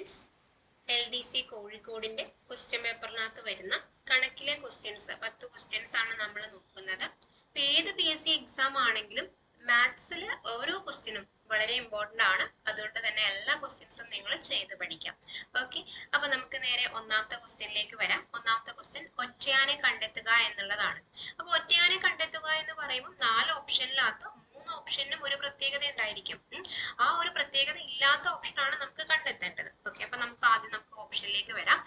Students, LDC കോഴിക്കോടിന്റെ question പേപ്പറിനകത്ത് വരുന്ന കണക്കിലെ questions 10 questions ആണ് നമ്മൾ നോക്കുന്നത്. ഏത് PSC എക്സാം ആണെങ്കിലും മാത്സിലെ ഓരോ ക്വസ്റ്റ്യനും വളരെ ഇമ്പോർട്ടന്റ് ആണ്. അതുകൊണ്ട് തന്നെ എല്ലാ ക്വസ്റ്റ്യൻസും നിങ്ങൾ ചെയ്ത് പഠിക്കാം. ഓക്കെ, അപ്പൊ നമുക്ക് നേരെ ഒന്നാമത്തെ ക്വസ്റ്റ്യനിലേക്ക് വരാം. ഒന്നാമത്തെ ക്വസ്റ്റ്യൻ ഒറ്റയാനെ കണ്ടെത്തുക എന്നുള്ളതാണ്. അപ്പൊ ഒറ്റയാനെ കണ്ടെത്തുക എന്ന് പറയുമ്പോൾ 4 ഓപ്ഷനിനകത്ത് 3 ഓപ്ഷനും ഒരു പ്രത്യേകത ഉണ്ടായിരിക്കും. ആ ഒരു പ്രത്യേകത ഇല്ലാത്ത ഓപ്ഷനാണ് നമുക്ക് കണ്ടെത്തേണ്ടത്. ഓക്കെ, അപ്പൊ നമുക്ക് ആദ്യം ഓപ്ഷനിലേക്ക് വരാം.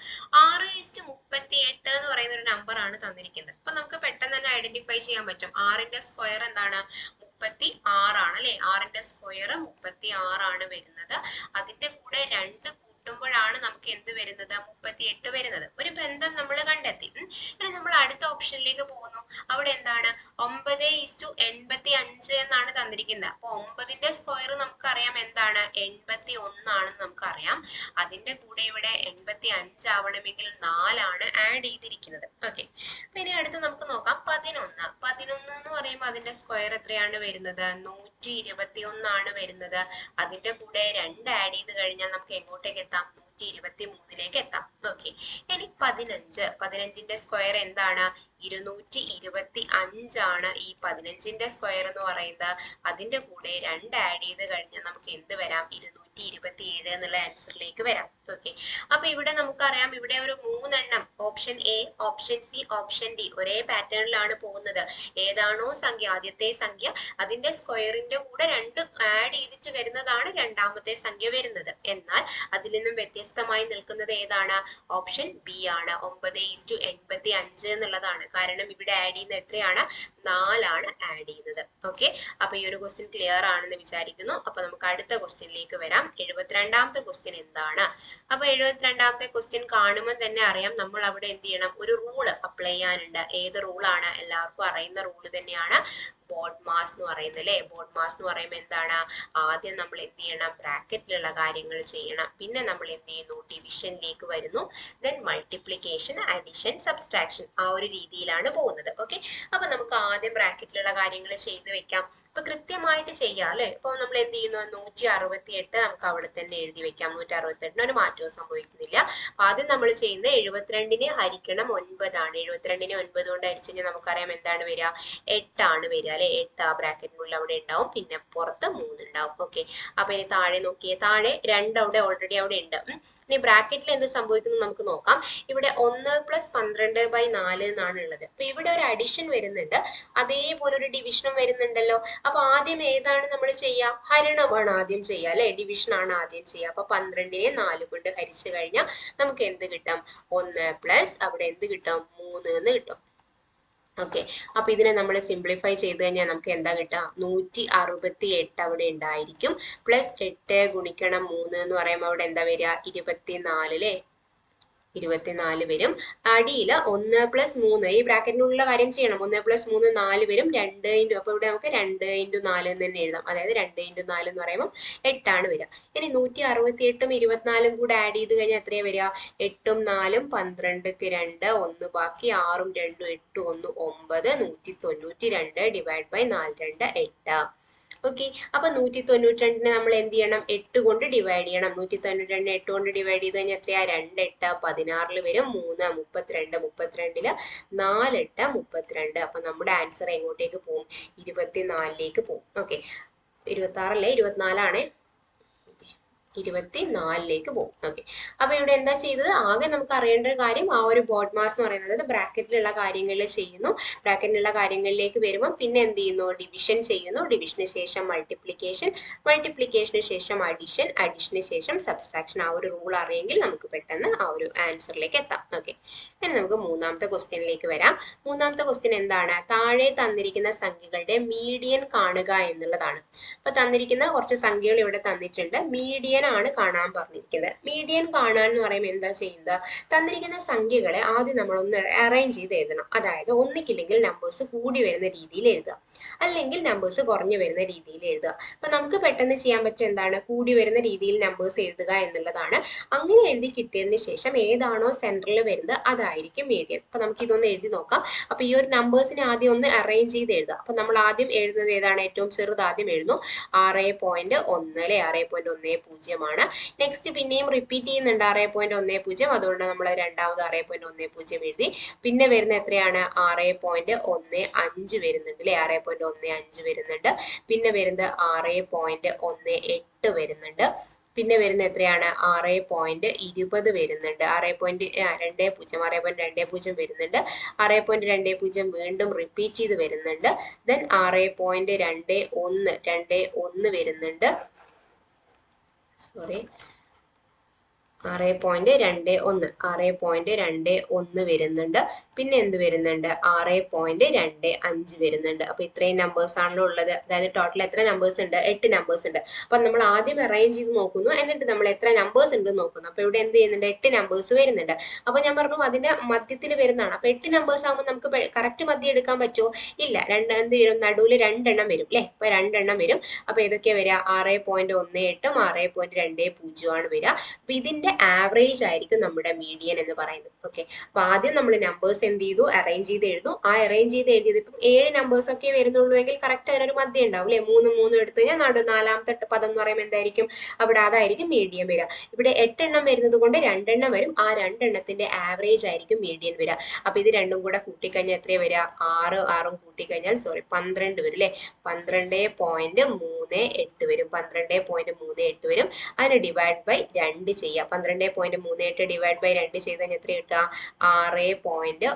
6:38 എന്ന് പറയുന്ന ഒരു നമ്പർ ആണ് തന്നിരിക്കുന്നത്. അപ്പൊ നമുക്ക് പെട്ടെന്ന് തന്നെ ഐഡന്റിഫൈ ചെയ്യാൻ പറ്റും. 6ന്റെ സ്ക്വയർ എന്താണ്? 36 ആണ് അല്ലെ? 6ന്റെ സ്ക്വയർ 36 ആണ് വരുന്നത്. അതിന്റെ കൂടെ 2 കൂട്ടുമ്പോഴാണ് നമുക്ക് എന്ത് വരുന്നത്? 38 വരുന്നത്. ഒരു ബന്ധം നമ്മൾ കണ്ടെത്തി. ഇനി നമ്മൾ അടുത്ത ഓപ്ഷനിലേക്ക് പോകുന്നു. അവിടെ എന്താണ്? 9:85 എന്നാണ് തന്നിരിക്കുന്നത്. അപ്പൊ 9ന്റെ സ്ക്വയർ നമുക്കറിയാം എന്താണ്? 81 ആണെന്ന് നമുക്കറിയാം. അതിന്റെ കൂടെ ഇവിടെ 85 ആവണമെങ്കിൽ 4 ആണ് ആഡ് ചെയ്തിരിക്കുന്നത്. ഓക്കെ, പിന്നെ അടുത്ത് നമുക്ക് നോക്കാം 11. 11 എന്ന് പറയുമ്പോൾ അതിന്റെ സ്ക്വയർ എത്രയാണ് വരുന്നത്? 121 ആണ് വരുന്നത്. അതിന്റെ കൂടെ 2 ആഡ് ചെയ്ത് കഴിഞ്ഞാൽ നമുക്ക് എങ്ങോട്ടേക്ക് എത്താം? 123ലേക്ക് എത്താം. ഓക്കെ, ഇനി 15ന്റെ സ്ക്വയർ എന്താണ്? 225 ആണ് ഈ 15ന്റെ സ്ക്വയർ എന്ന് പറയുന്നത്. അതിന്റെ കൂടെ 2 ആഡ് ചെയ്ത് കഴിഞ്ഞാൽ നമുക്ക് എന്ത് വരാം? 227 എന്നുള്ള ആൻസറിലേക്ക് വരാം. ഓക്കെ, അപ്പൊ ഇവിടെ നമുക്കറിയാം ഇവിടെ ഒരു 3 എണ്ണം option A, option C, option D ഒരേ പാറ്റേണിലാണ് പോകുന്നത്. ഏതാണോ സംഖ്യ, ആദ്യത്തെ സംഖ്യ, അതിന്റെ സ്ക്വയറിന്റെ കൂടെ 2 ആഡ് ചെയ്തിട്ട് വരുന്നതാണ് രണ്ടാമത്തെ സംഖ്യ വരുന്നത്. എന്നാൽ അതിൽ നിന്നും വ്യത്യസ്തമായി നിൽക്കുന്നത് ഏതാണ്? ഓപ്ഷൻ ബി ആണ്. 9:85 എന്നുള്ളതാണ്. കാരണം ഇവിടെ ആഡ് ചെയ്യുന്നത് എത്രയാണ്? 4 ആണ് ആഡ് ചെയ്യുന്നത്. ഓക്കെ, അപ്പൊ ഈ ഒരു ക്വസ്റ്റ്യൻ ക്ലിയർ ആണെന്ന് വിചാരിക്കുന്നു. അപ്പൊ നമുക്ക് അടുത്ത ക്വസ്റ്റ്യനിലേക്ക് വരാം. 72ാമത്തെ ക്വസ്റ്റ്യൻ എന്താണ്? അപ്പൊ 72ാമത്തെ ക്വസ്റ്റ്യൻ കാണുമ്പോൾ തന്നെ അറിയാം നമ്മൾ അവിടെ എന്ത് ചെയ്യണം? ഒരു റൂള് അപ്ലൈ ചെയ്യാനുണ്ട്. ഏത് റൂളാണ്? എല്ലാവർക്കും അറിയുന്ന റൂള് തന്നെയാണ്, ബോഡ് മാസ് എന്ന് പറയുന്നത് അല്ലെ? ബോഡ് മാസ് എന്ന് പറയുമ്പോൾ എന്താണ്? ആദ്യം നമ്മൾ എന്ത് ചെയ്യണം? ബ്രാക്കറ്റിലുള്ള കാര്യങ്ങൾ ചെയ്യണം. പിന്നെ നമ്മൾ എന്ത് ചെയ്യുന്നു? ഡിവിഷനിലേക്ക് വരുന്നു. ദെൻ മൾട്ടിപ്ലിക്കേഷൻ, അഡിഷൻ, സബ്സ്ട്രാക്ഷൻ, ആ ഒരു രീതിയിലാണ് പോകുന്നത്. ഓക്കെ, അപ്പൊ നമുക്ക് ആദ്യം ബ്രാക്കറ്റിലുള്ള കാര്യങ്ങൾ ചെയ്ത് വെക്കാം. അപ്പൊ കൃത്യമായിട്ട് ചെയ്യാം അല്ലെ? അപ്പൊ നമ്മൾ എന്ത് ചെയ്യുന്നു? 168 നമുക്ക് അവിടെ തന്നെ എഴുതി വെക്കാം. 168 ഒരു മാറ്റവും സംഭവിക്കുന്നില്ല. ആദ്യം നമ്മൾ ചെയ്യുന്നത് 72നെ ഹരിക്കണം 9 ആണ്. 72നെ 9 കൊണ്ട് ഹരിച്ചു കഴിഞ്ഞാൽ നമുക്കറിയാം എന്താണ് വരിക? 8 ആണ് വരിക അല്ലെ? 8 ആ ബ്രാക്കറ്റിനുള്ളിൽ അവിടെ ഉണ്ടാവും. പിന്നെ പുറത്ത് 3 ഉണ്ടാവും. ഓക്കെ, അപ്പൊ ഇനി താഴെ നോക്കിയേ. താഴെ 2 അവിടെ ഓൾറെഡി അവിടെ ഉണ്ട്. ഇനി ബ്രാക്കറ്റിൽ എന്ത് സംഭവിക്കുന്നു നമുക്ക് നോക്കാം. ഇവിടെ 1 + 12/4 എന്നാണ് ഉള്ളത്. അപ്പൊ ഇവിടെ ഒരു അഡിഷൻ വരുന്നുണ്ട്, അതേപോലെ ഒരു ഡിവിഷനും വരുന്നുണ്ടല്ലോ. അപ്പൊ ആദ്യം ഏതാണ് നമ്മൾ ചെയ്യുക? ഹരണമാണ് ആദ്യം ചെയ്യുക അല്ലെ? ഡിവിഷൻ ആണ് ആദ്യം ചെയ്യുക. അപ്പൊ 12നെ 4 കൊണ്ട് ഹരിച്ചു കഴിഞ്ഞാൽ നമുക്ക് എന്ത് കിട്ടും? 1 + അവിടെ എന്ത് കിട്ടും? 3 എന്ന് കിട്ടും. ഓക്കെ, അപ്പൊ ഇതിനെ നമ്മൾ സിംപ്ലിഫൈ ചെയ്ത് കഴിഞ്ഞാൽ നമുക്ക് എന്താ കിട്ടുക? 168 അവിടെ ഉണ്ടായിരിക്കും. +8 ഗുണിക്കണം 3 എന്ന് പറയുമ്പോൾ അവിടെ എന്താ വരിക? 24 അല്ലേ? 24 വരും. അടിയിൽ 1 + 3, ഈ ബ്രാക്കറ്റിനുള്ള കാര്യം ചെയ്യണം. 1 + 3 4 വരും. 2 ഇൻറ്റു, അപ്പൊ ഇവിടെ നമുക്ക് 2 × 4 എന്ന് തന്നെ എഴുതാം. അതായത് 2 × 4 എന്ന് പറയുമ്പോൾ 8 ആണ് വരിക. ഇനി 168ഉം 24ഉം കൂടെ ആഡ് ചെയ്ത് കഴിഞ്ഞാൽ എത്രയാണ് വരിക? 8ഉം 4ഉം 12ക്ക് 2, 1 ബാക്കി, 6ഉം 2ഉം 8, 1 9, 192 ÷ 4 2 8. ഓക്കെ, അപ്പൊ 192നെ നമ്മൾ എന്ത് ചെയ്യണം? 8 കൊണ്ട് ഡിവൈഡ് ചെയ്യണം. 192നെ 8 കൊണ്ട് ഡിവൈഡ് ചെയ്ത് കഴിഞ്ഞാൽ എത്രയാ? 2 8 16 വരും. 3 32, 32ല് 4 8 32. അപ്പൊ നമ്മുടെ ആൻസർ എങ്ങോട്ടേക്ക് പോകും? 24ലേക്ക് പോകും. ഓക്കെ, 26 അല്ലേ? 24 ആണേ. 24ലേക്ക് പോകും. ഓക്കെ, അപ്പൊ ഇവിടെ എന്താ ചെയ്തത്? ആകെ നമുക്ക് അറിയേണ്ട ഒരു കാര്യം ആ ഒരു ബോഡ് മാസ് എന്ന് പറയുന്നത് ബ്രാക്കറ്റിലുള്ള കാര്യങ്ങൾ ചെയ്യുന്നു. ബ്രാക്കറ്റിലുള്ള കാര്യങ്ങളിലേക്ക് വരുമ്പോൾ പിന്നെ എന്ത് ചെയ്യുന്നു? ഡിവിഷൻ ചെയ്യുന്നു. ഡിവിഷന് ശേഷം മൾട്ടിപ്ലിക്കേഷൻ, മൾട്ടിപ്ലിക്കേഷന് ശേഷം അഡിഷൻ, അഡിഷന് ശേഷം സബ്സ്ട്രാക്ഷൻ. ആ ഒരു റൂൾ അറിയെങ്കിൽ നമുക്ക് പെട്ടെന്ന് ആ ഒരു ആൻസറിലേക്ക് എത്താം. ഓക്കെ, ഇനി നമുക്ക് മൂന്നാമത്തെ ക്വസ്റ്റ്യനിലേക്ക് വരാം. മൂന്നാമത്തെ ക്വസ്റ്റ്യൻ എന്താണ്? താഴെ തന്നിരിക്കുന്ന സംഖ്യകളുടെ മീഡിയൻ കാണുക എന്നുള്ളതാണ്. അപ്പൊ തന്നിരിക്കുന്ന കുറച്ച് സംഖ്യകൾ ഇവിടെ തന്നിട്ടുണ്ട്. മീഡിയൻ ആണ് കാണാൻ പറഞ്ഞിരിക്കുന്നത്. മീഡിയൻ കാണാൻ എന്ന് പറയുമ്പോൾ എന്താ ചെയ്യുന്നത്? തന്നിരിക്കുന്ന സംഖ്യകളെ ആദ്യം നമ്മൾ ഒന്ന് അറേഞ്ച് ചെയ്ത് എഴുതണം. അതായത് ഒന്നിക്കില്ലെങ്കിൽ നമ്പേഴ്സ് കൂടി വരുന്ന രീതിയിൽ എഴുതുക, അല്ലെങ്കിൽ നമ്പേഴ്സ് കുറഞ്ഞു വരുന്ന രീതിയിൽ എഴുതുക. അപ്പൊ നമുക്ക് പെട്ടെന്ന് ചെയ്യാൻ പറ്റുക എന്താണ്? കൂടി വരുന്ന രീതിയിൽ നമ്പേഴ്സ് എഴുതുക എന്നുള്ളതാണ്. അങ്ങനെ എഴുതി കിട്ടിയതിന് ശേഷം ഏതാണോ സെൻട്രൽ വരുന്നത് അതായിരിക്കും മീഡിയൻ. അപ്പൊ നമുക്ക് ഇതൊന്ന് എഴുതി നോക്കാം. അപ്പൊ ഈ ഒരു നമ്പേഴ്സിനെ ആദ്യം ഒന്ന് അറേഞ്ച് ചെയ്ത് എഴുതുക. അപ്പൊ നമ്മൾ ആദ്യം എഴുതുന്നത് ഏതാണ്? ഏറ്റവും ചെറുത് ആദ്യം എഴുതുന്നു. 6.1 അല്ലെ? 6.10 6.10 നെക്സ്റ്റ് പിന്നെയും റിപ്പീറ്റ് ചെയ്യുന്നുണ്ട് 6.10, അതുകൊണ്ട് നമ്മൾ രണ്ടാമത് 6.10 എഴുതി. പിന്നെ വരുന്ന എത്രയാണ് 6.15 വരുന്നുണ്ട് അല്ലെ, 6.15 വരുന്നുണ്ട്. പിന്നെ വരുന്നത് 6.18 വരുന്നുണ്ട്. പിന്നെ വരുന്ന എത്രയാണ് 6.20 വരുന്നുണ്ട്, 6.20 വരുന്നുണ്ട്. 6.20 വീണ്ടും റിപ്പീറ്റ് ചെയ്ത് വരുന്നുണ്ട്. ദെൻ 6.21 വരുന്നുണ്ട്. സോറി 6.21 വരുന്നുണ്ട്. പിന്നെ എന്ത് വരുന്നുണ്ട് 6.25 വരുന്നുണ്ട്. അപ്പൊ ഇത്രയും നമ്പേഴ്സ് ആണല്ലോ ഉള്ളത്. അതായത് ടോട്ടൽ എത്ര നമ്പേഴ്സ് ഉണ്ട്, 8 നമ്പേഴ്സ് ഉണ്ട്. അപ്പൊ നമ്മൾ ആദ്യം അറേഞ്ച് ചെയ്ത് നോക്കുന്നു, എന്നിട്ട് നമ്മൾ എത്ര നമ്പേഴ്സ് ഉണ്ട് നോക്കുന്നു. അപ്പൊ ഇവിടെ എന്ത് ചെയ്യുന്നുണ്ട്, 8 നമ്പേഴ്സ് വരുന്നുണ്ട്. അപ്പൊ ഞാൻ പറഞ്ഞു അതിന്റെ മധ്യത്തിൽ വരുന്നതാണ്. അപ്പൊ 8 നമ്പേഴ്സ് ആകുമ്പോൾ നമുക്ക് കറക്റ്റ് മധ്യം എടുക്കാൻ പറ്റുമോ, ഇല്ല. എന്ത് വരും, നടുവിൽ 2 എണ്ണം വരും അല്ലെ. അപ്പൊ 2 എണ്ണം വരും. അപ്പൊ ഏതൊക്കെയാ വരിക, 6.18 6.20 ആണ് വരിക. അപ്പൊ ഇതിന്റെ ആവറേജ് ആയിരിക്കും നമ്മുടെ മീഡിയൻ എന്ന് പറയുന്നത്. ഓക്കെ, അപ്പൊ ആദ്യം നമ്മൾ നമ്പേഴ്സ് എന്ത് ചെയ്തു, അറേഞ്ച് ചെയ്ത് എഴുതും. ആ അറേഞ്ച് ചെയ്ത് എഴുതിയത് ഇപ്പം 7 നമ്പേഴ്സ് ഒക്കെ വരുന്നുള്ളൂ എങ്കിൽ കറക്റ്റ് അതിനൊരു മധ്യം ഉണ്ടാവും അല്ലെ. 3 എടുത്തു കഴിഞ്ഞാൽ നാലാമത്തെ പദം എന്ന് പറയുമ്പോൾ എന്തായിരിക്കും, അവിടെ അതായിരിക്കും മീഡിയൻ വരിക. ഇവിടെ 8 എണ്ണം വരുന്നത് കൊണ്ട് 2 എണ്ണം വരും. ആ 2 എണ്ണത്തിന്റെ ആവറേജ് ആയിരിക്കും മീഡിയൻ വരിക. അപ്പൊ ഇത് രണ്ടും കൂടെ കൂട്ടിക്കഴിഞ്ഞാൽ എത്രയാ വരിക, 6 കൂട്ടിക്കഴിഞ്ഞാൽ 12 വരും അല്ലെ. 12.38 വരും. 12.38 വരും. അതിന് ഡിവൈഡ് ബൈ 2 ചെയ്യുക. 12.38 ഡിവൈഡ് ബൈ 2 ചെയ്ത് കഴിഞ്ഞാൽ എത്ര കിട്ടുക, 6.19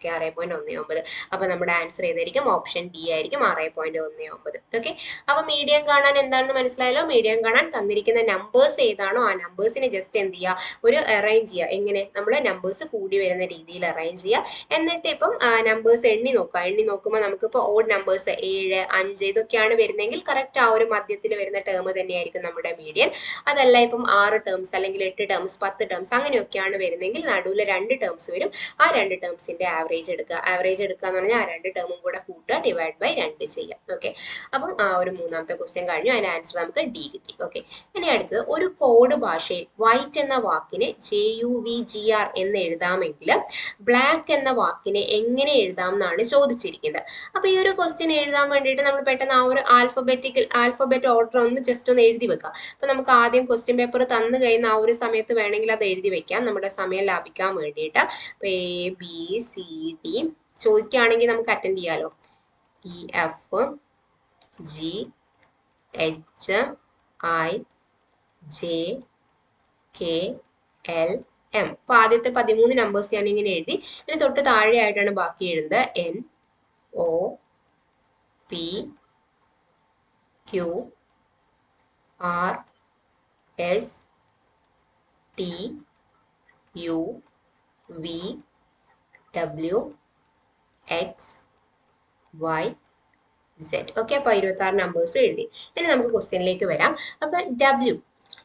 6.19. അപ്പൊ നമ്മുടെ ആൻസർ ഏതായിരിക്കും, ഓപ്ഷൻ ഡി ആയിരിക്കും, 6.19. ഓക്കെ, അപ്പൊ മീഡിയം കാണാൻ എന്താണെന്ന് മനസ്സിലായല്ലോ. മീഡിയം കാണാൻ തന്നിരിക്കുന്ന നമ്പേഴ്സ് ഏതാണോ ആ നമ്പേഴ്സിനെ ജസ്റ്റ് എന്ത് ചെയ്യുക, ഒരു അറേഞ്ച് ചെയ്യുക. എങ്ങനെ, നമ്മൾ നമ്പേഴ്സ് കൂടി വരുന്ന രീതിയിൽ അറേഞ്ച് ചെയ്യുക. എന്നിട്ട് ഇപ്പം നമ്പേഴ്സ് എണ്ണി നോക്കുക. എണ്ണി നോക്കുമ്പോൾ നമുക്കിപ്പോൾ ഓഡ് നമ്പേഴ്സ് 7, 5 ഇതൊക്കെയാണ് വരുന്നതെങ്കിൽ കറക്റ്റ് ആ ഒരു മധ്യത്തിൽ വരുന്ന ടേം തന്നെയായിരിക്കും നമ്മുടെ മീഡിയൻ. അതല്ല ഇപ്പം 6 ടേംസ് അല്ലെങ്കിൽ 8 ടേംസ് 10 ടേംസ് അങ്ങനെയൊക്കെയാണ് വരുന്നതെങ്കിൽ നടുവിൽ 2 ടേംസ് വരും. ആ 2 ടേംസിന്റെ ആവറേജ് എടുക്കുക. ആവറേജ് എടുക്കുക എന്ന് പറഞ്ഞാൽ ആ 2 ടേമും കൂടെ കൂട്ടുക, ഡിവൈഡ് ബൈ 2 ചെയ്യാം. ഓക്കെ, അപ്പം ആ ഒരു മൂന്നാമത്തെ ക്വസ്റ്റ്യൻ കഴിഞ്ഞു. അതിന്റെ ആൻസർ നമുക്ക് ഡി കിട്ടി. ഓക്കെ, ഇനി അടുത്തത്, ഒരു കോഡ് ഭാഷയിൽ വൈറ്റ് എന്ന വാക്കിന് JUVGR എന്ന് എഴുതാമെങ്കിൽ ബ്ലാക്ക് എന്ന വാക്കിനെ എങ്ങനെ എഴുതാം എന്നാണ് ചോദിച്ചിരിക്കുന്നത്. അപ്പൊ ഈ ഒരു ക്വസ്റ്റ്യൻ എഴുതാൻ വേണ്ടിയിട്ട് നമ്മൾ പെട്ടെന്ന് ആ ഒരു ആൽഫബറ്റ് ഓർഡർ ഒന്ന് ജസ്റ്റ് ഒന്ന് എഴുതി വെക്കാം. അപ്പൊ നമുക്ക് ആദ്യം ക്വസ്റ്റ്യൻ പേപ്പർ തന്നു കഴിഞ്ഞ ആ ഒരു സമയത്ത് വേണമെങ്കിൽ അത് എഴുതി വെക്കാം, നമ്മുടെ സമയം ലാഭിക്കാൻ വേണ്ടിയിട്ട്. അപ്പൊ ABCD ചോദിക്കുകയാണെങ്കിൽ നമുക്ക് അറ്റൻഡ് ചെയ്യാലോ. EFGHIJKLM. അപ്പൊ ആദ്യത്തെ 13 നമ്പേഴ്സ് ഞാൻ ഇങ്ങനെ എഴുതി. ഇനി തൊട്ട് താഴെ ആയിട്ടാണ് ബാക്കി എഴുതുന്നത്. NOPQRSTUVWXYZ. ഓക്കെ, അപ്പൊ 26 നമ്പേഴ്സ് എഴുതി. ഇനി നമുക്ക് ക്വസ്റ്റ്യനിലേക്ക് വരാം. അപ്പൊ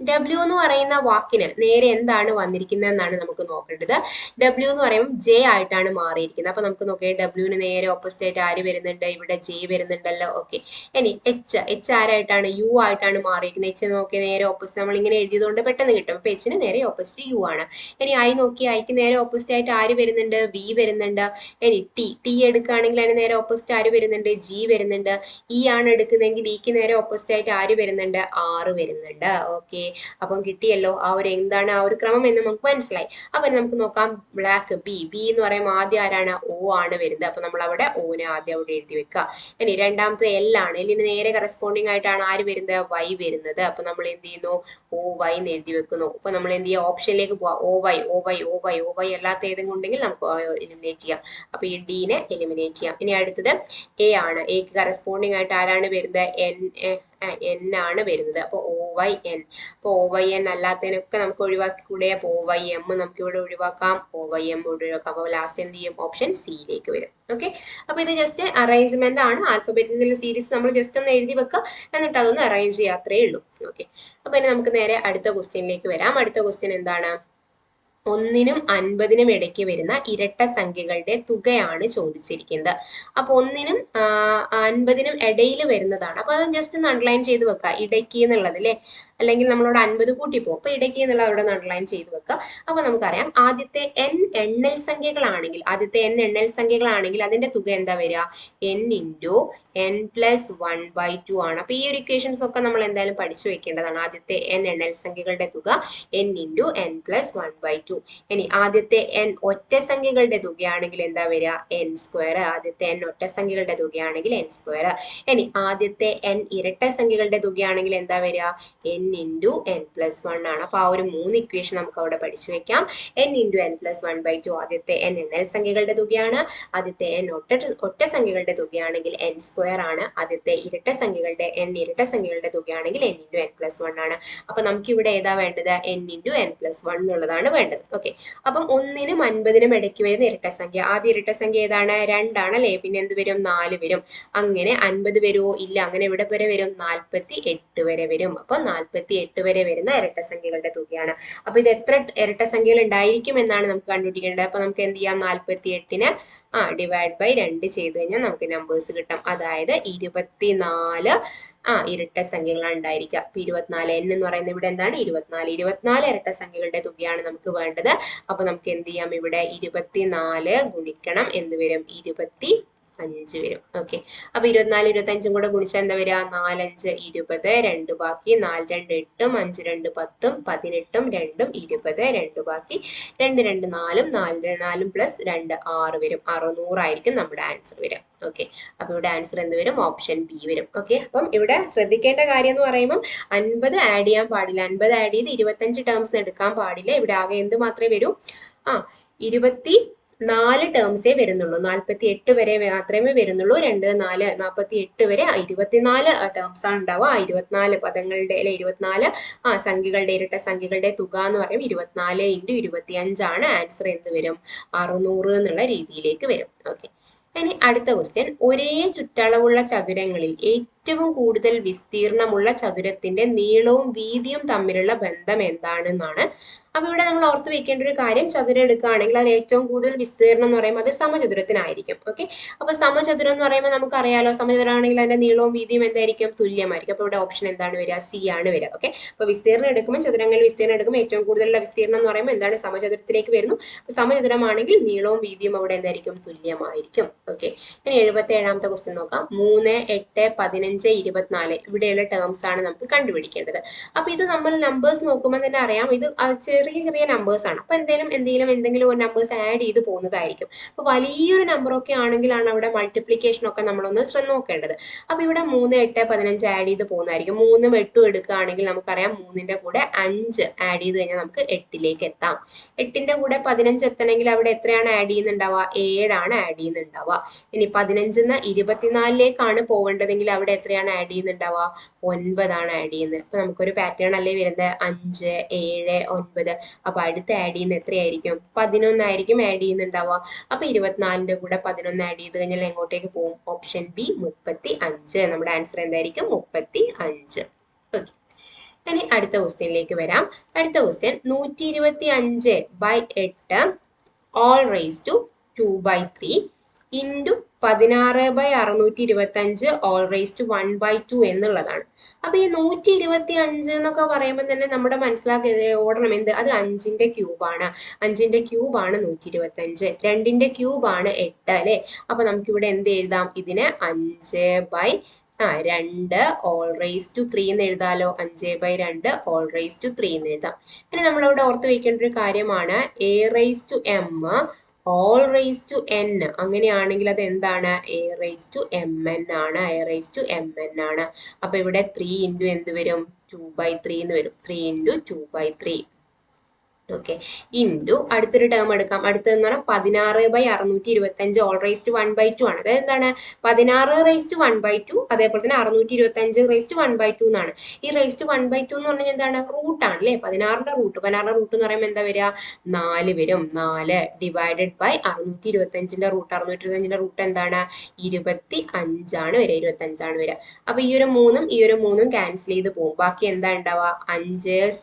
ഡബ്ല്യു എന്ന് പറയുന്ന വാക്കിന് നേരെ എന്താണ് വന്നിരിക്കുന്നത് എന്നാണ് നമുക്ക് നോക്കേണ്ടത്. ഡബ്ല്യു എന്ന് പറയുമ്പോൾ ജെ ആയിട്ടാണ് മാറിയിരിക്കുന്നത്. അപ്പൊ നമുക്ക് നോക്കിയാൽ ഡബ്ല്യുവിന് നേരെ ഓപ്പോസിറ്റ് ആയിട്ട് ആര് വരുന്നുണ്ട്, ഇവിടെ ജെ വരുന്നുണ്ടല്ലോ. ഓക്കെ, ഇനി എച്ച് ആരായിട്ടാണ്, യു ആയിട്ടാണ് മാറിയിരിക്കുന്നത്. എച്ച് നോക്കിയാൽ നേരെ ഓപ്പോസിറ്റ്, നമ്മൾ ഇങ്ങനെ എഴുതിയതുകൊണ്ട് പെട്ടെന്ന് കിട്ടും. അപ്പൊ എച്ചിന് നേരെ ഓപ്പോസിറ്റ് യു ആണ്. ഇനി ഐ നോക്കി, ഐക്ക് നേരെ ഓപ്പോസിറ്റ് ആയിട്ട് ആര് വരുന്നുണ്ട്, വി വരുന്നുണ്ട്. ഇനി ടി എടുക്കുകയാണെങ്കിൽ അതിന് നേരെ ഓപ്പോസിറ്റ് ആര് വരുന്നുണ്ട്, ജി വരുന്നുണ്ട്. ഇ ആണ് എടുക്കുന്നതെങ്കിൽ ഇക്ക് നേരെ ഓപ്പോസിറ്റ് ആയിട്ട് ആര് വരുന്നുണ്ട്, ആറ് വരുന്നുണ്ട്. ഓക്കെ, അപ്പം കിട്ടിയല്ലോ ആ ഒരു എന്താണ് ആ ഒരു ക്രമം എന്ന് നമുക്ക് മനസ്സിലായി. അപ്പൊ നമുക്ക് നോക്കാം, ബ്ലാക്ക് ബി എന്ന് പറയുമ്പോൾ ആദ്യം ആരാണ്, ഓ ആണ് വരുന്നത്. അപ്പൊ നമ്മൾ അവിടെ ഓനെ ആദ്യം അവിടെ എഴുതി വെക്കുക. ഇനി രണ്ടാമത്തെ എൽ ആണ്. എല്ലിന് നേരെ കറസ്പോണ്ടിങ് ആയിട്ടാണ് ആര് വരുന്നത്, വൈ വരുന്നത്. അപ്പൊ നമ്മൾ എന്ത് ചെയ്യുന്നു, ഓ വൈ എന്ന് എഴുതി വെക്കുന്നു. അപ്പൊ നമ്മൾ എന്ത് ചെയ്യുക, ഓപ്ഷനിലേക്ക് പോവാം. ഓ വൈ അല്ലാത്ത ഏതെങ്കിലും ഉണ്ടെങ്കിൽ നമുക്ക് എലിമിനേറ്റ് ചെയ്യാം. അപ്പൊ ഈ ഡീനെ എലിമിനേറ്റ് ചെയ്യാം. ഇനി അടുത്തത് എ ആണ്. എക്ക് കറസ്പോണ്ടിങ് ആയിട്ട് ആരാണ് വരുന്നത്, എൻ ആണ് വരുന്നത്. അപ്പൊ OYN. അപ്പൊ OYN അല്ലാത്തതിനൊക്കെ നമുക്ക് ഒഴിവാക്കി കൂടെ. അപ്പൊ OYM നമുക്ക് ഇവിടെ ഒഴിവാക്കാം, OYM ഒഴിവാക്കാം. അപ്പൊ ലാസ്റ്റ് എന്ത് ചെയ്യും, ഓപ്ഷൻ സിയിലേക്ക് വരും. ഓക്കെ, അപ്പൊ ഇത് ജസ്റ്റ് അറേഞ്ച്മെന്റ് ആണ്. ആൽഫബറ്റിക്കൽ സീരീസ് നമ്മൾ ജസ്റ്റ് ഒന്ന് എഴുതി വെക്കുക, എന്നിട്ട് അതൊന്ന് അറേഞ്ച് ചെയ്യുക, അത്രേ ഉള്ളൂ. ഓക്കെ, അപ്പൊ ഇനി നമുക്ക് നേരെ അടുത്ത ക്വസ്റ്റ്യനിലേക്ക് വരാം. അടുത്ത ക്വസ്റ്റ്യൻ എന്താണ്, 1നും 50നും ഇടയ്ക്ക് വരുന്ന ഇരട്ട സംഖ്യകളുടെ തുകയാണ് ചോദിച്ചിരിക്കുന്നത്. അപ്പൊ 1നും 50നും ഇടയിൽ വരുന്നതാണ്. അപ്പൊ അത് ജസ്റ്റ് ഒന്ന് അണ്ടർലൈൻ ചെയ്ത് വെക്കുക, ഇടയ്ക്ക് എന്നുള്ളത് അല്ലെ. അല്ലെങ്കിൽ നമ്മളോട് 50 കൂട്ടി പോകും. അപ്പൊ ഇടയ്ക്ക് എന്നുള്ള അവിടെ അണ്ടർലൈൻ ചെയ്ത് വെക്കുക. അപ്പൊ നമുക്കറിയാം ആദ്യത്തെ n എണ്ണൽ സംഖ്യകളാണെങ്കിൽ അതിന്റെ തുക എന്താ വരിക? n ഇൻറ്റു n+1/2 ആണ്. അപ്പൊ ഈ ഒരു ഇക്വേഷൻസ് ഒക്കെ നമ്മൾ എന്തായാലും പഠിച്ചു വെക്കേണ്ടതാണ്. ആദ്യത്തെ n എണ്ണൽ സംഖ്യകളുടെ തുക n ഇൻറ്റു n+1/2. ഇനി ആദ്യത്തെ n ഒറ്റ സംഖ്യകളുടെ തുകയാണെങ്കിൽ എന്താ വരിക? n². ആദ്യത്തെ n ഒറ്റ സംഖ്യകളുടെ തുകയാണെങ്കിൽ n². ഇനി ആദ്യത്തെ n ഇരട്ട സംഖ്യകളുടെ തുകയാണെങ്കിൽ എന്താ വരിക? n ഇൻറ്റു n+1 ആണ്. അപ്പൊ ആ ഒരു 3 ഇക്വേഷൻ നമുക്ക് അവിടെ പഠിച്ചു വെക്കാം. n ഇൻറ്റു n+1/2 ആദ്യത്തെ n എണ്ണൽ സംഖ്യകളുടെ തുകയാണ്. ആദ്യത്തെ n ഒറ്റ സംഖ്യകളുടെ തുകയാണെങ്കിൽ n² ആണ്. ആദ്യത്തെ n ഇരട്ട സംഖ്യകളുടെ തുകയാണെങ്കിൽ n ഇൻറ്റു n+1 ആണ്. അപ്പൊ നമുക്ക് ഇവിടെ ഏതാ വേണ്ടത്? n ഇൻറ്റു n+1 എന്നുള്ളതാണ് വേണ്ടത്. ഓക്കെ, അപ്പം 1നും 50നും ഇടയ്ക്ക് വരുന്ന ഇരട്ട സംഖ്യ, ആദ്യ ഇരട്ട സംഖ്യ ഏതാണ്? 2 ആണല്ലേ. പിന്നെ എന്ത് വരും? 4 വരും. അങ്ങനെ 50 വരുമോ? ഇല്ല. അങ്ങനെ ഇവിടെ വരെ വരും? 48 വരെ വരും. അപ്പൊ 48 വരെ വരുന്ന ഇരട്ട സംഖ്യകളുടെ തുകയാണ്. അപ്പൊ ഇത് എത്ര ഇരട്ട സംഖ്യകൾ ഉണ്ടായിരിക്കും എന്നാണ് നമുക്ക് കണ്ടുപിടിക്കേണ്ടത്. അപ്പൊ നമുക്ക് എന്ത് ചെയ്യാം? 48നെ /2 ചെയ്ത് കഴിഞ്ഞാൽ നമുക്ക് നമ്പേഴ്സ് കിട്ടും. അതായത് 24 ഇരട്ട സംഖ്യകളാണ് ഉണ്ടായിരിക്കുക. അപ്പൊ 24 n എന്ന് പറയുന്നത് ഇവിടെ എന്താണ്? 24 ഇരട്ട സംഖ്യകളുടെ തുകയാണ് നമുക്ക് വേണ്ടത്. അപ്പൊ നമുക്ക് എന്ത് ചെയ്യാം? ഇവിടെ 24 ഗുണിക്കണം എന്ത് വരും? 25 വരും. ഓക്കെ, അപ്പൊ 24 25 കൂടെ ഗുണിച്ചാൽ എന്താ വരിക? 4 5 20, 2 ബാക്കി, 4 2 8, 5 2 10, 18 2 20, 2 ബാക്കി, 2 2 4, 4 4 പ്ലസ് 2 6 വരും. 600 ആയിരിക്കും നമ്മുടെ ആൻസർ വരും. ഓക്കെ, അപ്പൊ ഇവിടെ ആൻസർ എന്ത് വരും? ഓപ്ഷൻ ബി വരും. ഓക്കെ, അപ്പം ഇവിടെ ശ്രദ്ധിക്കേണ്ട കാര്യം എന്ന് പറയുമ്പോൾ 50 ആഡ് ചെയ്യാൻ പാടില്ല. 50 ആഡ് ചെയ്ത് 25 ടേംസ് എടുക്കാൻ പാടില്ല. ഇവിടെ ആകെ എന്ത് മാത്രമേ വരൂ? 24 ടേംസേ വരുന്നുള്ളൂ. 48 വരെ മാത്രമേ വരുന്നുള്ളൂ. 2 4 48 വരെ 24 ടേംസ് ആണ് ഉണ്ടാവുക. 24 പദങ്ങളുടെ അല്ലെ 24 സംഖ്യകളുടെ ഇരട്ട സംഖ്യകളുടെ തുക എന്ന് പറയുമ്പോൾ 24 ഇൻറ്റു 25 ആണ്. ആൻസർ എന്ത് വരും? 600 എന്നുള്ള രീതിയിലേക്ക് വരും. ഓക്കെ, ഇനി അടുത്ത ക്വസ്റ്റ്യൻ, ഒരേ ചുറ്റളവുള്ള ചതുരങ്ങളിൽ ഏറ്റവും കൂടുതൽ വിസ്തീർണമുള്ള ചതുരത്തിന്റെ നീളവും വീതിയും തമ്മിലുള്ള ബന്ധം എന്താണെന്നാണ്. അപ്പൊ ഇവിടെ നമ്മൾ ഓർത്ത് വെക്കേണ്ട ഒരു കാര്യം, ചതുരം എടുക്കുകയാണെങ്കിൽ അത് ഏറ്റവും കൂടുതൽ വിസ്തീർണം എന്ന് പറയുമ്പോൾ അത് സമചതുരത്തിനായിരിക്കും. ഓക്കെ, അപ്പൊ സമചതുരം എന്ന് പറയുമ്പോൾ നമുക്കറിയാലോ, സമചതുരമാണെങ്കിൽ അതിന്റെ നീളവും വീതിയും എന്തായിരിക്കും? തുല്യമായിരിക്കും. അപ്പൊ ഇവിടെ ഓപ്ഷൻ എന്താണ് വരിക? സി ആണ് വരിക. ഓക്കെ, അപ്പൊ വിസ്തീർണം എടുക്കുമ്പോൾ, ചതുരങ്ങളിൽ വിസ്തീർണം എടുക്കുമ്പോൾ ഏറ്റവും കൂടുതലുള്ള വിസ്തീർണം എന്ന് പറയുമ്പോൾ എന്താണ്? സമചതുരത്തിലേക്ക് വരുന്നു. അപ്പൊ സമചതുരമാണെങ്കിൽ നീളവും വീതിയും അവിടെ എന്തായിരിക്കും? തുല്യമായിരിക്കും. ഓക്കെ, ഇനി 77ാമത്തെ ക്വസ്റ്റ്യൻ നോക്കാം. 3 8 15 24 ഇവിടെയുള്ള ടേംസ് ആണ് നമുക്ക് കണ്ടുപിടിക്കേണ്ടത്. അപ്പൊ ഇത് നമ്മൾ നമ്പേഴ്സ് നോക്കുമ്പോൾ തന്നെ അറിയാം, ഇത് ചെറിയ ചെറിയ നമ്പേഴ്സ് ആണ്. അപ്പൊ എന്തെങ്കിലും ഒരു നമ്പേഴ്സ് ആഡ് ചെയ്ത് പോകുന്നതായിരിക്കും. അപ്പൊ വലിയൊരു നമ്പർ ഒക്കെ ആണെങ്കിലാണ് അവിടെ മൾട്ടിപ്ലിക്കേഷൻ ഒക്കെ നമ്മളൊന്ന് നോക്കേണ്ടത്. അപ്പൊ ഇവിടെ 3 8 15 ആഡ് ചെയ്ത് പോകുന്നതായിരിക്കും. 3 8 എടുക്കുകയാണെങ്കിൽ നമുക്കറിയാം 3ന്റെ കൂടെ 5 ആഡ് ചെയ്ത് കഴിഞ്ഞാൽ നമുക്ക് 8ലേക്ക് എത്താം. 8ന്റെ കൂടെ 15 എത്തണമെങ്കിൽ അവിടെ എത്രയാണ് ആഡ് ചെയ്യുന്നുണ്ടാവുക? 7 ആണ് ആഡ് ചെയ്യുന്നുണ്ടാവുക. ഇനി 15ന്ന് 24ലേക്കാണ് പോകേണ്ടതെങ്കിൽ അവിടെ എത്രയാണ് ആഡ് ചെയ്യുന്നുണ്ടാവുക? 9 ആണ് ആഡ് ചെയ്യുന്നത്. അപ്പൊ നമുക്കൊരു പാറ്റേൺ അല്ലേ വരുന്നത്? 5 7 9. അപ്പൊ അടുത്ത് ആഡ് ചെയ്യുന്ന എത്രയായിരിക്കും? 11 ആയിരിക്കും ആഡ് ചെയ്യുന്നുണ്ടാവുക. അപ്പൊ 24ന്റെ കൂടെ 11 ആഡ് ചെയ്ത് കഴിഞ്ഞാൽ എങ്ങോട്ടേക്ക് പോകും? Option B 35. നമ്മുടെ ആൻസർ എന്തായിരിക്കും? 35. ഓക്കെ, ഇനി അടുത്ത ക്വസ്റ്റ്യനിലേക്ക് വരാം. അടുത്ത question, 125/8 all raised to 2/3 into 16/625 all raised to 1/2 എന്നുള്ളതാണ്. അപ്പൊ ഈ 125 എന്നൊക്കെ പറയുമ്പോൾ തന്നെ നമ്മുടെ മനസ്സിലാക്കിയത് ഓടണം എന്ത്? അത് 5ന്റെ ക്യൂബാണ്. 5ന്റെ ക്യൂബാണ് 125. 2ന്റെ ക്യൂബാണ് 8 അല്ലെ. അപ്പൊ നമുക്കിവിടെ എന്ത് എഴുതാം? ഇതിന് 5/2 all raised to 3 എന്ന് എഴുതാലോ. 5/2 all raised to 3 എന്ന് എഴുതാം. പിന്നെ നമ്മളവിടെ ഓർത്ത് വെക്കേണ്ട ഒരു കാര്യമാണ് a raised to m all raised to n. അങ്ങനെയാണെങ്കിൽ അത് എന്താണ്? a raised to mn ആണ്. a raised to mn ആണ്. അപ്പൊ ഇവിടെ 3 ഇൻറ്റു എന്ത് വരും? 2/3 എന്ന് വരും. 3 ഇൻറ്റു 2/3. ഓക്കെ, ഇൻറ്റു അടുത്തൊരു ടേം എടുക്കാം. അടുത്തതെന്ന് പറഞ്ഞാൽ 16/625 ഓൾ റേസ്റ്റ് 1/2 ആണ്. അതായത് എന്താണ്? 16/1/2, അതേപോലെ തന്നെ 625/1/2 എന്നാണ്. ഈ റേസ്റ്റ് 1/2 എന്ന് പറഞ്ഞാൽ എന്താണ്? റൂട്ടാണ് അല്ലേ. 16ന്റെ റൂട്ട് എന്ന് പറയുമ്പോൾ എന്താ വരിക? 4 വരും. 4 ഡിവൈഡഡ് ബൈ 625ന്റെ റൂട്ട്. 625ന്റെ റൂട്ട് എന്താണ്? 25 ആണ് വരിക. 25 ആണ് വരിക. അപ്പൊ ഈ ഒരു 3ഉം ക്യാൻസൽ ചെയ്ത് പോകും. ബാക്കി എന്താ ഉണ്ടാവുക? 5²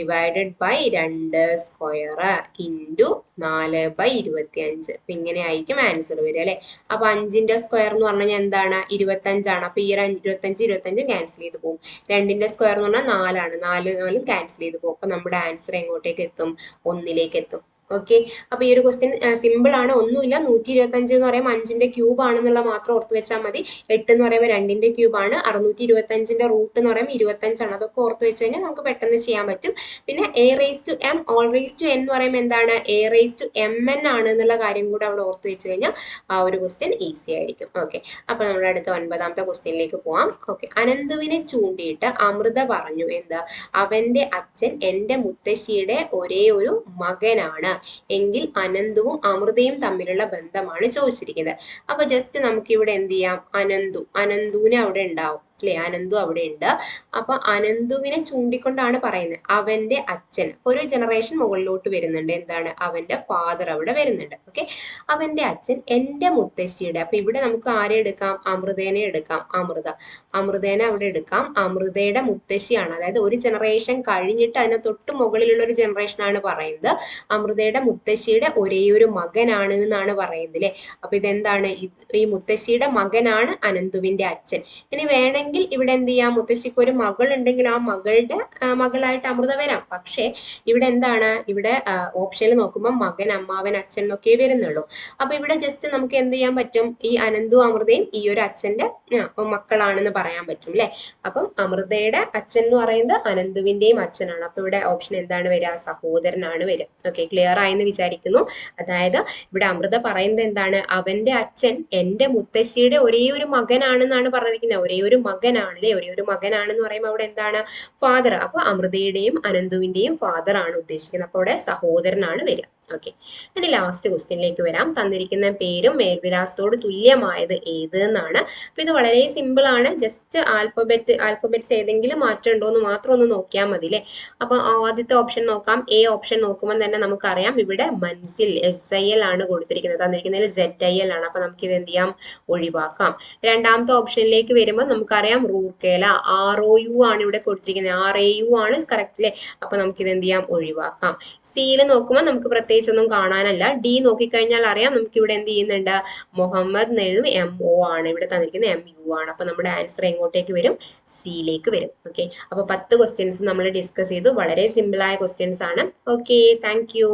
ഡിവൈഡഡ് ബൈ 2 സ്ക്വയർ ഇൻറ്റു 4/25. അപ്പൊ ഇങ്ങനെ ആയിരിക്കും ആൻസർ വരിക അല്ലെ. അപ്പൊ 5ന്റെ സ്ക്വയർ എന്ന് പറഞ്ഞു കഴിഞ്ഞാൽ എന്താണ് 25ആണ്. അപ്പൊ ഈ ഒരു 25 ക്യാൻസൽ ചെയ്ത് പോകും. 2ന്റെ സ്ക്വയർ എന്ന് പറഞ്ഞാൽ 4ആണ്. 4 ക്യാൻസൽ ചെയ്ത് പോകും. അപ്പൊ നമ്മുടെ ആൻസർ എങ്ങോട്ടേക്ക് എത്തും? 1ലേക്ക് എത്തും. ഓക്കെ. അപ്പൊ ഈ ഒരു ക്വസ്റ്റ്യൻ സിമ്പിൾ ആണ്, ഒന്നുമില്ല. 125 എന്ന് പറയുമ്പോൾ 5ന്റെ ക്യൂബ് ആണെന്നുള്ള മാത്രം ഓർത്ത് വെച്ചാൽ മതി. 8 എന്ന് പറയുമ്പോൾ 2ന്റെ ക്യൂബ് ആണ്. 625ന്റെ റൂട്ട് എന്ന് പറയുമ്പോൾ 25ആണ്. അതൊക്കെ ഓർത്ത് വെച്ച് കഴിഞ്ഞാൽ നമുക്ക് പെട്ടെന്ന് ചെയ്യാൻ പറ്റും. പിന്നെ a⁻m all⁻n എന്ന് പറയുമ്പോൾ എന്താണ്? a⁻mn ആണ് എന്നുള്ള കാര്യം കൂടെ അവിടെ ഓർത്ത് വെച്ച് കഴിഞ്ഞാൽ ആ ഒരു ക്വസ്റ്റ്യൻ ഈസി ആയിരിക്കും. ഓക്കെ. അപ്പൊ നമ്മുടെ അടുത്ത 9ാമത്തെ ക്വസ്റ്റ്യനിലേക്ക് പോവാം. ഓക്കെ. അനന്തുവിനെ ചൂണ്ടിയിട്ട് അമൃത പറഞ്ഞു എന്താ? അവന്റെ അച്ഛൻ എന്റെ മുത്തശ്ശിയുടെ ഒരേ ഒരു മകനാണ് എങ്കിൽ അനന്തുവും അമൃതയും തമ്മിലുള്ള ബന്ധമാണ് ചോദിച്ചിരിക്കുന്നത്. അപ്പൊ ജസ്റ്റ് നമുക്ക് ഇവിടെ എന്ത് ചെയ്യാം? അനന്തുവിനെ അവിടെ ഉണ്ടാവും അല്ലെ? അനന്തു അവിടെ ഉണ്ട്. അപ്പൊ അനന്തുവിനെ ചൂണ്ടിക്കൊണ്ടാണ് പറയുന്നത് അവന്റെ അച്ഛൻ. ഒരു ജനറേഷൻ മുകളിലോട്ട് വരുന്നുണ്ട്. എന്താണ്? അവന്റെ ഫാദർ അവിടെ വരുന്നുണ്ട്. ഓക്കെ. അവന്റെ അച്ഛൻ എന്റെ മുത്തശ്ശിയുടെ. അപ്പൊ ഇവിടെ നമുക്ക് ആരെ എടുക്കാം? അമൃതേനെ എടുക്കാം. അമൃതേനെ അവിടെ എടുക്കാം. അമൃതയുടെ മുത്തശ്ശിയാണ്. അതായത് ഒരു ജനറേഷൻ കഴിഞ്ഞിട്ട് അതിന് തൊട്ട് മുകളിലുള്ള ഒരു ജനറേഷൻ ആണ് പറയുന്നത്. അമൃതയുടെ മുത്തശ്ശിയുടെ ഒരേ ഒരു മകനാണ് എന്നാണ് പറയുന്നത് അല്ലെ. അപ്പൊ ഇതെന്താണ്? ഈ മുത്തശ്ശിയുടെ മകനാണ് അനന്തുവിന്റെ അച്ഛൻ. ഇനി വേണമെങ്കിൽ ഇവിടെ എന്ത് ചെയ്യാം? മുത്തശ്ശിക്ക് ഒരു മകൾ ഉണ്ടെങ്കിൽ ആ മകളുടെ മകളായിട്ട് അമൃത വരാം. പക്ഷേ ഇവിടെ എന്താണ്? ഇവിടെ ഓപ്ഷനിൽ നോക്കുമ്പോൾ മകൻ, അമ്മാവൻ, അച്ഛൻ എന്നൊക്കെ വരുന്നുള്ളൂ. അപ്പൊ ഇവിടെ ജസ്റ്റ് നമുക്ക് എന്ത് ചെയ്യാൻ പറ്റും? ഈ അനന്തു അമൃതയും ഈ ഒരു അച്ഛന്റെ മക്കളാണെന്ന് പറയാൻ പറ്റും അല്ലെ. അപ്പം അമൃതയുടെ അച്ഛൻ എന്ന് പറയുന്നത് അനന്തുവിന്റെയും അച്ഛനാണ്. അപ്പൊ ഇവിടെ ഓപ്ഷൻ എന്താണ് വരിക? സഹോദരനാണ് വരിക. ഓക്കെ. ക്ലിയർ ആയെന്ന് വിചാരിക്കുന്നു. അതായത് ഇവിടെ അമൃത പറയുന്നത് എന്താണ്? അവന്റെ അച്ഛൻ എന്റെ മുത്തശ്ശിയുടെ ഒരേ ഒരു മകനാണെന്നാണ് പറഞ്ഞിരിക്കുന്നത്. ഒരേ ഒരു മകനാണ് അല്ലെ. ഒരേ ഒരു മകനാണെന്ന് പറയുമ്പോൾ അവിടെ എന്താണ്? ഫാദർ. അപ്പൊ അമൃതയുടെയും അനന്തുവിന്റെയും ഫാദർ ആണ് ഉദ്ദേശിക്കുന്നത്. അപ്പൊ അവിടെ സഹോദരനാണ് വരിക. ഓക്കെ. ഇനി ലാസ്റ്റ് ക്വസ്റ്റ്യനിലേക്ക് വരാം. തന്നിരിക്കുന്ന പേരും മേൽവിലാസത്തോട് തുല്യമായത് ഏത് എന്നാണ്. അപ്പൊ ഇത് വളരെ സിമ്പിൾ ആണ്. ജസ്റ്റ് ആൽഫബറ്റ്സ് ഏതെങ്കിലും മാറ്റം ഉണ്ടോ എന്ന് മാത്രം ഒന്ന് നോക്കിയാൽ മതി അല്ലെ. അപ്പൊ ആദ്യത്തെ ഓപ്ഷൻ നോക്കാം. എ ഓപ്ഷൻ നോക്കുമ്പോൾ തന്നെ നമുക്കറിയാം ഇവിടെ മൻസിൽ SIL ആണ് കൊടുത്തിരിക്കുന്നത്. തന്നിരിക്കുന്നതിൽ ZIL ആണ്. അപ്പൊ നമുക്ക് ഇത് എന്ത് ചെയ്യാം? ഒഴിവാക്കാം. രണ്ടാമത്തെ ഓപ്ഷനിലേക്ക് വരുമ്പോൾ നമുക്കറിയാം റൂർക്കേല ROU ആണ് ഇവിടെ കൊടുത്തിരിക്കുന്നത്. RAU ആണ് കറക്റ്റ് അല്ലെ. അപ്പൊ നമുക്ക് ഇത് എന്ത് ചെയ്യാം? ഒഴിവാക്കാം. സിയിൽ നോക്കുമ്പോൾ നമുക്ക് പ്രത്യേകിച്ചൊന്നും കാണാനല്ല. ഡി നോക്കിക്കഴിഞ്ഞാൽ അറിയാം നമുക്ക് ഇവിടെ എന്ത് ചെയ്യുന്നുണ്ട്? മുഹമ്മദ് എന്നെഴുതും MO ആണ്. ഇവിടെ തന്നിരിക്കുന്നത് MU ആണ്. അപ്പൊ നമ്മുടെ ആൻസർ എങ്ങോട്ടേക്ക് വരും? സിയിലേക്ക് വരും. ഓക്കെ. അപ്പൊ 10 ക്വസ്റ്റ്യൻസ് നമ്മൾ ഡിസ്കസ് ചെയ്തു. വളരെ സിമ്പിൾ ആയ ക്വസ്റ്റ്യൻസ് ആണ്. ഓക്കെ. Thank you.